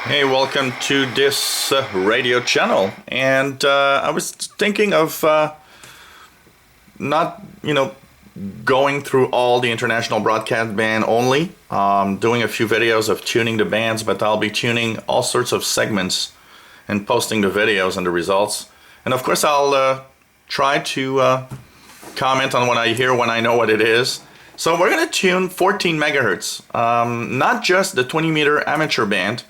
Hey, welcome to this radio channel. And I was thinking of not, going through all the international broadcast band only, doing a few videos of tuning the bands, but I'll be tuning all sorts of segments and posting the videos and the results. And of course, I'll try to comment on what I hear when I know what it is. So we're going to tune 14 megahertz, not just the 20 meter amateur band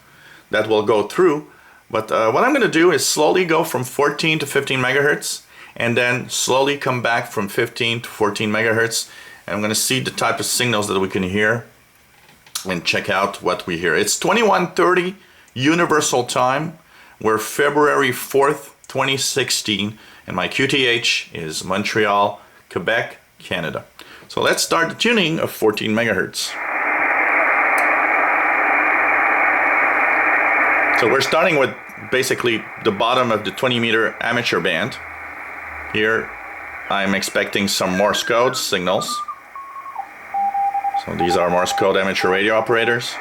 that will go through, but what I'm going to do is slowly go from 14 to 15 megahertz and then slowly come back from 15 to 14 megahertz, and I'm going to see the type of signals that we can hear and check out what we hear. It's 21:30 Universal Time. We're February 4th, 2016, and my QTH is Montreal, Quebec, Canada. So let's start the tuning of 14 megahertz. So we're starting with basically the bottom of the 20 meter amateur band. Here I'm expecting some Morse code signals. So these are Morse code amateur radio operators.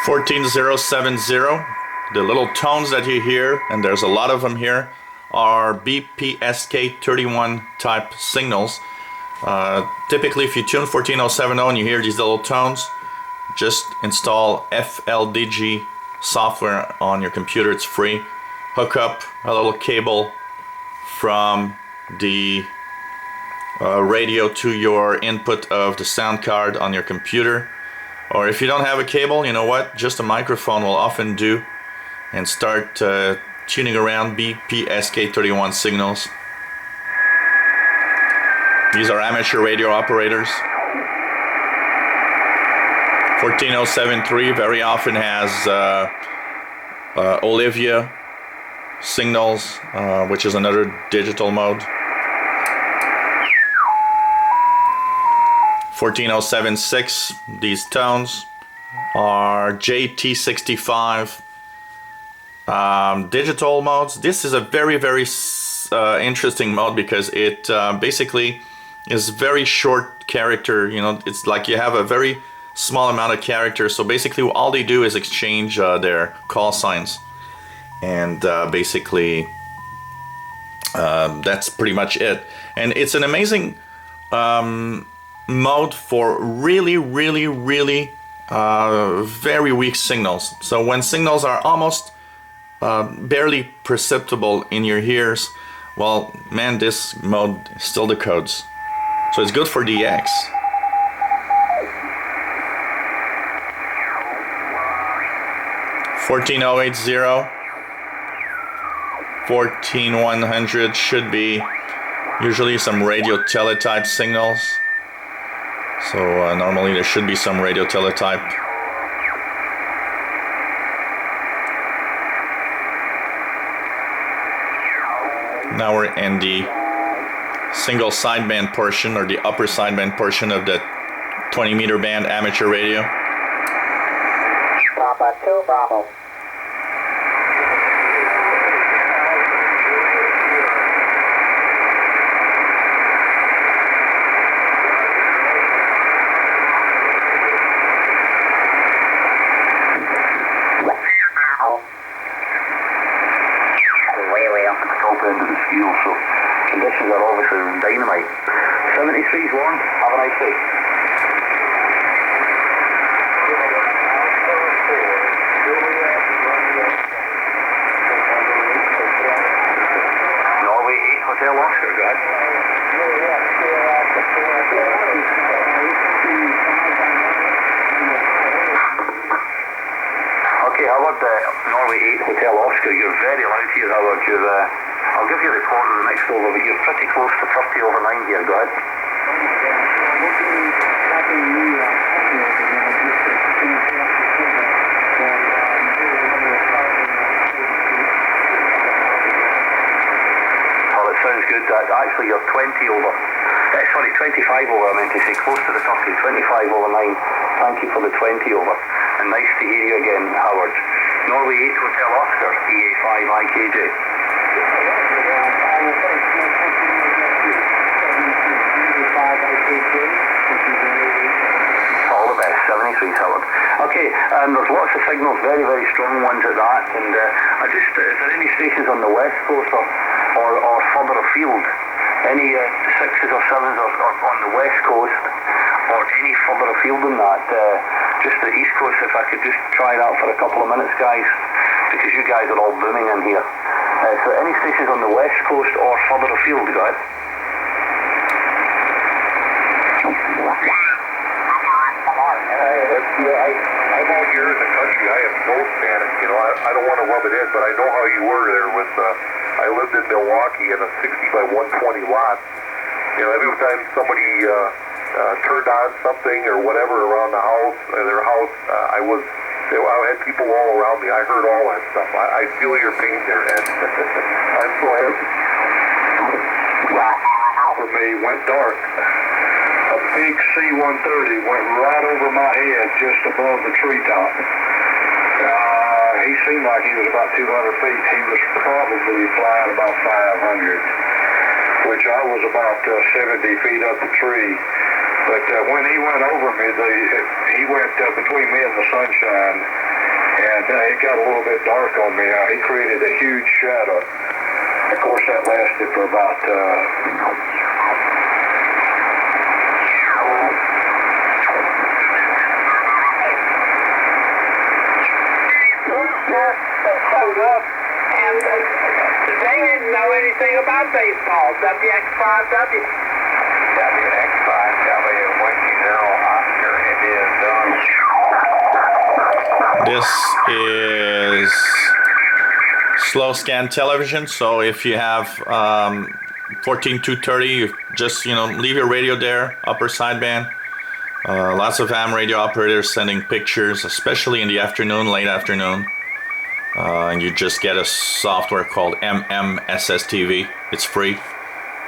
$14,070. The little tones that you hear, and there's a lot of them here, are BPSK31 type signals. Typically, if you tune 14070 and you hear these little tones, just install FLDG software on your computer. It's free. Hook up a little cable from the radio to your input of the sound card on your computer. Or if you don't have a cable, you know what? Just a microphone will often do, and start tuning around BPSK31 signals. These are amateur radio operators. 14073 very often has Olivia signals, which is another digital mode. 14076, these tones are JT65 digital modes. This is a very interesting mode because it basically is very short character. It's like you have a very small amount of character, so basically all they do is exchange their call signs, and basically that's pretty much it. And it's an amazing mode for really very weak signals. So when signals are almost barely perceptible in your ears, well, man, this mode still decodes. So it's good for DX. $14,080, 14100 should be usually some radio teletype signals. So normally there should be some radio teletype. Now we're in the single sideband portion, or the upper sideband portion of the 20 meter band amateur radio. Papa 2 Bravo. End of the scale, so conditions are obviously dynamite. 73's one, have a nice day. Norway 8 Hotel Oscar, go ahead. Okay, how about Norway 8 Hotel Oscar? You're very loud here, how about you? I'll give you a report on the next over, but you're pretty close to 30 over 9 here, go ahead. 25 over, I meant to say, close to the turkey, 25 over 9. Thank you for the 20 over. And nice to hear you again, Howard. Norway 8 Hotel Oscar, EA5 IKJ. All the best, 73 Howard. Okay, there's lots of signals, very, very strong ones at that. And is there any stations on the west coast or further afield? Any 6s or 7s or on the west coast or any further afield than that? Just the east coast, if I could just try that for a couple of minutes, guys, because you guys are all booming in here. So any stations on the west coast or further afield, go ahead. I'm out here in the country. I have no Spanish. You know, I don't want to rub it in, but I know how you were there with. I lived in Milwaukee in a 60 by 120 lot. You know, every time somebody turned on something or whatever around the house, their house, I had people all around me. I heard all that stuff. I feel your pain there, Ed. I'm so happy. For me, went dark. A big C-130 went right over my head just above the treetop. He seemed like he was about 200 feet. He was probably flying about 500, which I was about 70 feet up the tree. But when he went over me, he went between me and the sunshine, and it got a little bit dark on me. He created a huge shadow. Of course, that lasted for about... up, and they didn't know anything about baseball. WX5W. WX5W, Whiskey Zero Oscar, India done. This is slow scan television, so if you have 14230, you just leave your radio there, upper sideband. Lots of ham radio operators sending pictures, especially in the afternoon, late afternoon. And you just get a software called MMSSTV. It's free.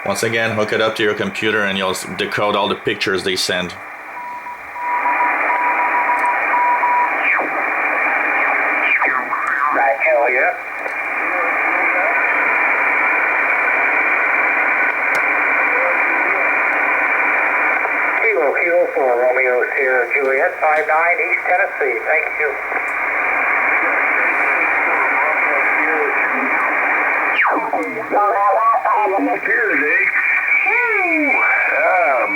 Once again, hook it up to your computer and you'll decode all the pictures they send. Hell yeah. Kilo for Romeo Sierra Juliet, 59 East Tennessee. Thank you. Here today.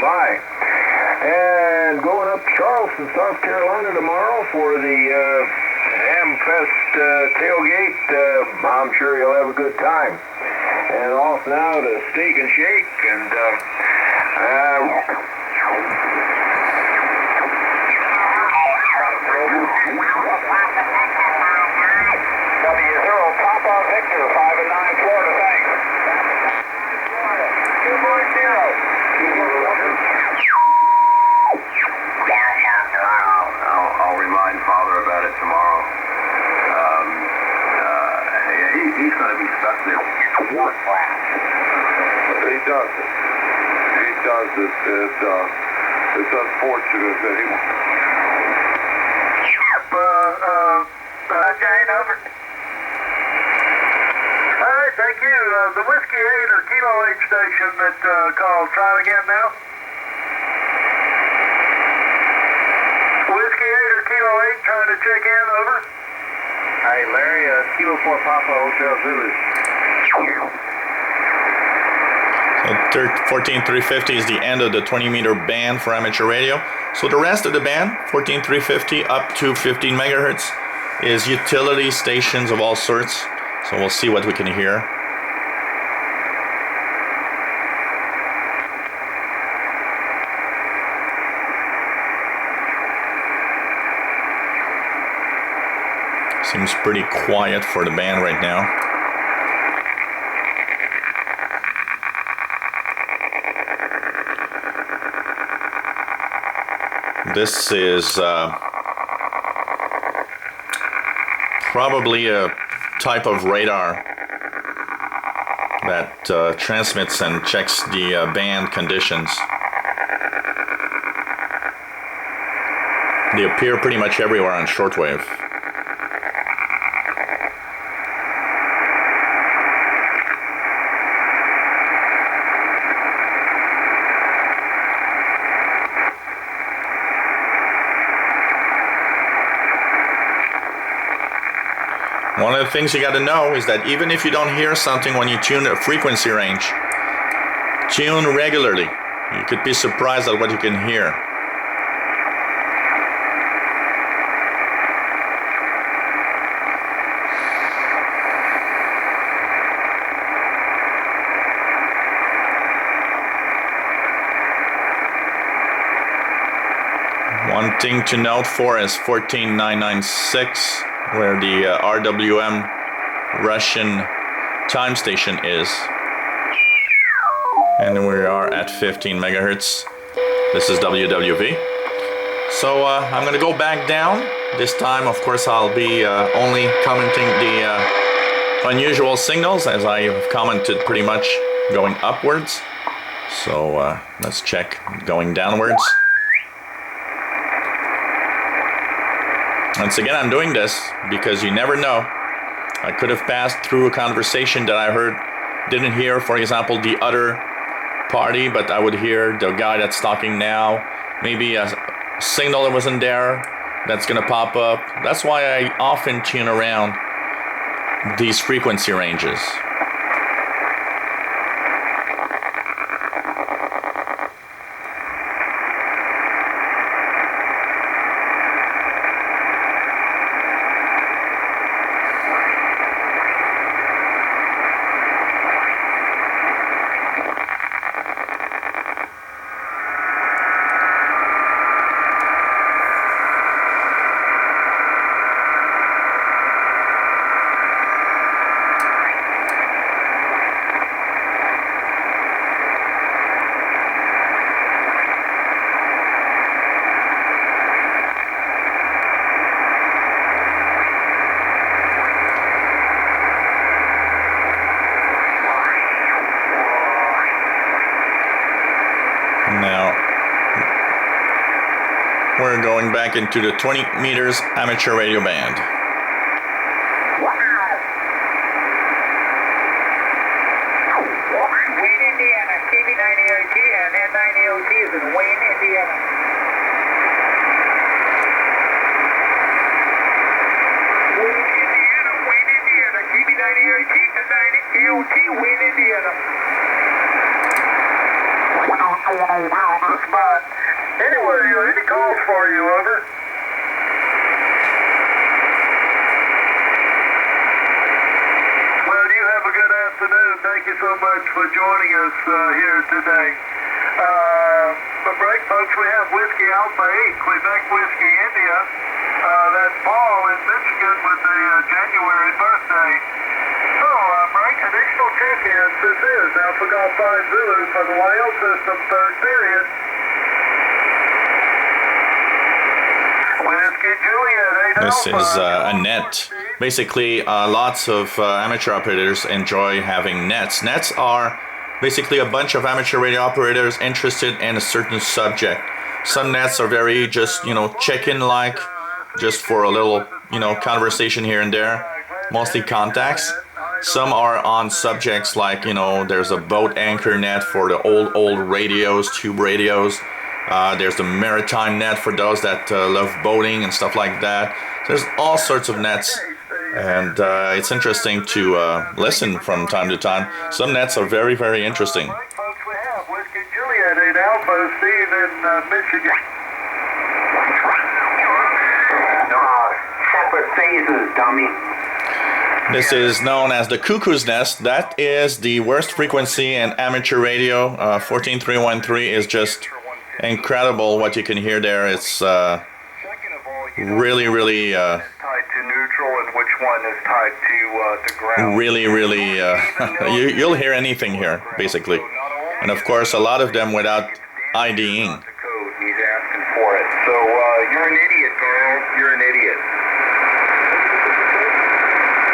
My. And going up to Charleston, South Carolina tomorrow for the Hamfest tailgate. I'm sure you'll have a good time. And off now to Steak and Shake and W0 Papa Victor, 5 and 9 Florida, thanks. 240. I'll remind Father about it tomorrow. He's going to be stuck there. He does it. He does it. It's unfortunate that he... Jane, over. All right, thank you. The Whiskey 8 or Kilo 8 station that called. Try it again now. Whiskey 8 or Kilo 8 trying to check in, over. Hey, Larry, Kilo 4 Papa Hotel Zulu. So 14350 is the end of the 20-meter band for amateur radio. So the rest of the band, 14350 up to 15 megahertz, is utility stations of all sorts. So we'll see what we can hear. Seems pretty quiet for the band right now. This is probably a type of radar that transmits and checks the band conditions. They appear pretty much everywhere on shortwave. One of the things you got to know is that even if you don't hear something when you tune a frequency range, tune regularly. You could be surprised at what you can hear. One thing to note for is 14996, where the RWM Russian time station is. And we are at 15 megahertz. This is WWV. So I'm gonna go back down. This time, of course, I'll be only commenting the unusual signals, as I have commented pretty much going upwards. So let's check going downwards. Once again, I'm doing this because you never know. I could have passed through a conversation that I didn't hear, for example, the other party, but I would hear the guy that's talking now. Maybe a signal that wasn't there that's gonna pop up. That's why I often tune around these frequency ranges. Now, we're going back into the 20 meters amateur radio band. Wayne, Indiana, KB9AIT and N9AOT is in Wayne, Indiana. Wayne, Indiana, KB9AIT and N9AOT, Wayne, Indiana. We don't know where on this spot. Anyway, any calls for you, over? Well, you have a good afternoon. Thank you so much for joining us here today. For break, folks, we have Whiskey Alpha 8, Quebec Whiskey India. That's Paul in Michigan with the January birthday. So, break, additional check-ins. This is Alpha Golf 5 Zulu for the YL system, third period. Whiskey Juliet, 8 This is Alpha. a net. Basically, lots of amateur operators enjoy having nets. Nets are basically a bunch of amateur radio operators interested in a certain subject. Some nets are very just, check-in like, just for a little, conversation here and there, mostly contacts. Some are on subjects like, there's a boat anchor net for the old radios, tube radios. There's the maritime net for those that love boating and stuff like that. There's all sorts of nets, and it's interesting to listen from time to time. Some nets are very, very interesting. Right, folks, we have Whiskey Juliet, 8 Alpha, Steve in Michigan. Separate phases, dummy. This is known as the cuckoo's nest. That is the worst frequency in amateur radio. 14313 is just incredible what you can hear there. It's really, really, Tied to neutral and which one is tied to ground. really, you'll hear anything here, basically. And of course, a lot of them without IDing. The code, he's asking for it. So you're an idiot, Carol. You're an idiot.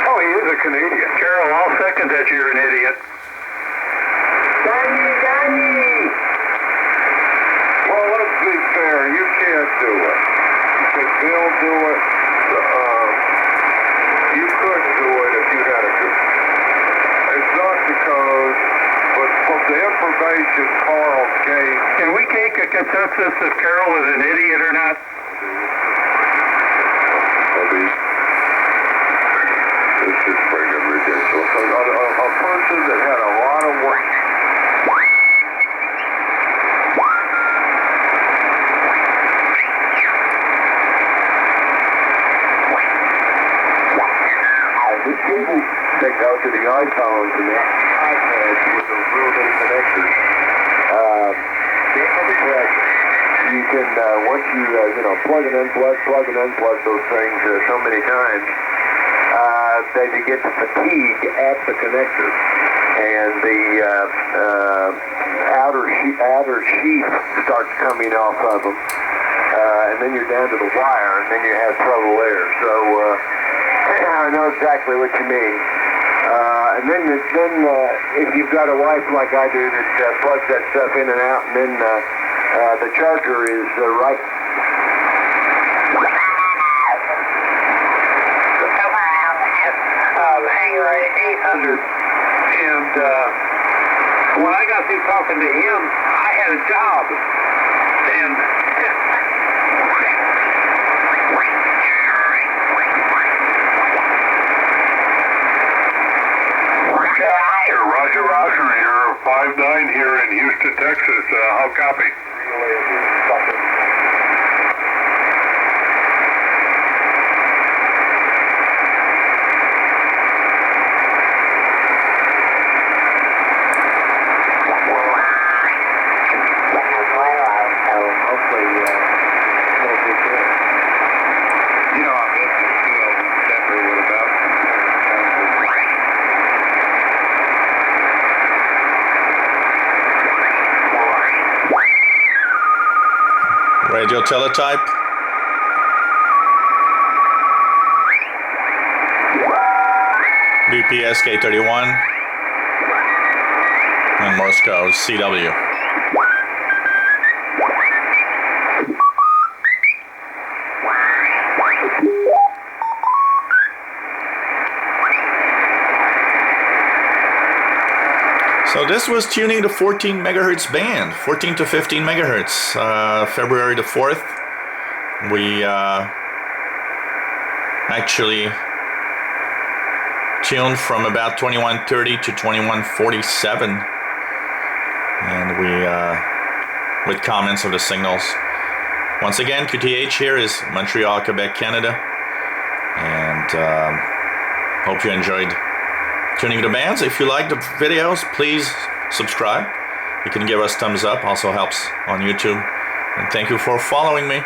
Oh, he is a Canadian. Carol, I'll second that you're an idiot. Danny! make a consensus if Carol is an idiot or not? This is friggin' ridiculous. A person that had a lot of work. This cable stick out to the iPhones and the iPads with those little bitty connectors. You can, once you, plug and unplug those things so many times, they begin to fatigue at the connector, and the outer sheath starts coming off of them, and then you're down to the wire, and then you have trouble there. So I know exactly what you mean. And then if you've got a wife like I do that plugs that stuff in and out, and then the charger is right. Hangar 800, and when I got through talking to him, I had a job, and Roger, you're 5-9 here in Houston, Texas. How copy? Radio teletype. BPS K31 and Morse code CW. So this was tuning the 14 megahertz band, 14 to 15 megahertz. February the 4th, we actually tuned from about 2130 to 2147, and we with comments of the signals. Once again, QTH here is Montreal, Quebec, Canada, and hope you enjoyed tuning the bands. If you like the videos, please subscribe. You can give us thumbs up, also helps on YouTube. And thank you for following me.